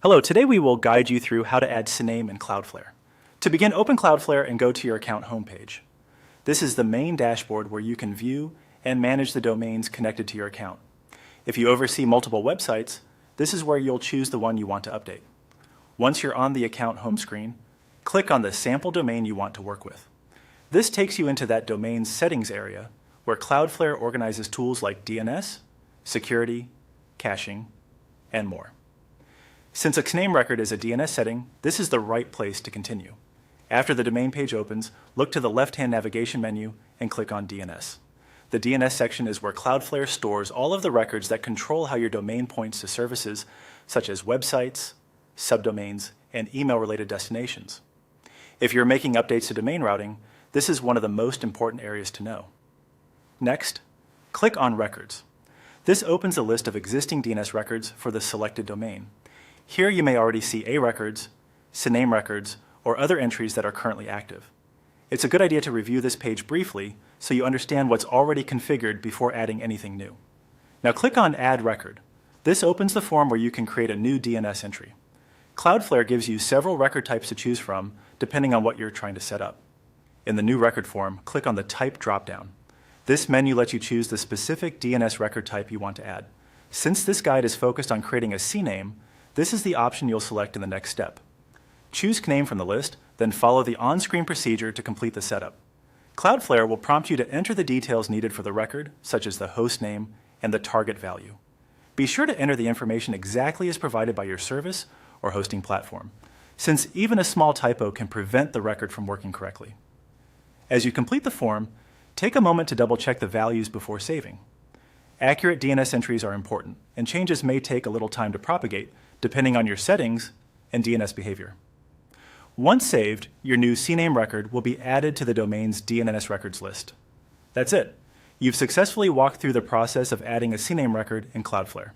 Hello, today we will guide you through how to add CNAME in Cloudflare. To begin, open Cloudflare and go to your account homepage. This is the main dashboard where you can view and manage the domains connected to your account. If you oversee multiple websites, this is where you'll choose the one you want to update. Once you're on the account home screen, click on the sample domain you want to work with. This takes you into that domain's settings area where Cloudflare organizes tools like DNS, security, caching, and more. Since a CNAME record is a DNS setting, this is the right place to continue. After the domain page opens, look to the left-hand navigation menu and click on DNS. The DNS section is where Cloudflare stores all of the records that control how your domain points to services such as websites, subdomains, and email-related destinations. If you're making updates to domain routing, this is one of the most important areas to know. Next, click on Records. This opens a list of existing DNS records for the selected domain. Here you may already see A records, CNAME records, or other entries that are currently active. It's a good idea to review this page briefly so you understand what's already configured before adding anything new. Now click on Add Record. This opens the form where you can create a new DNS entry. Cloudflare gives you several record types to choose from depending on what you're trying to set up. In the New Record form, click on the Type dropdown. This menu lets you choose the specific DNS record type you want to add. Since this guide is focused on creating a CNAME, this is the option you'll select in the next step. Choose CNAME from the list, then follow the on-screen procedure to complete the setup. Cloudflare will prompt you to enter the details needed for the record, such as the host name and the target value. Be sure to enter the information exactly as provided by your service or hosting platform, since even a small typo can prevent the record from working correctly. As you complete the form, take a moment to double-check the values before saving. Accurate DNS entries are important, and changes may take a little time to propagate, depending on your settings and DNS behavior. Once saved, your new CNAME record will be added to the domain's DNS records list. That's it. You've successfully walked through the process of adding a CNAME record in Cloudflare.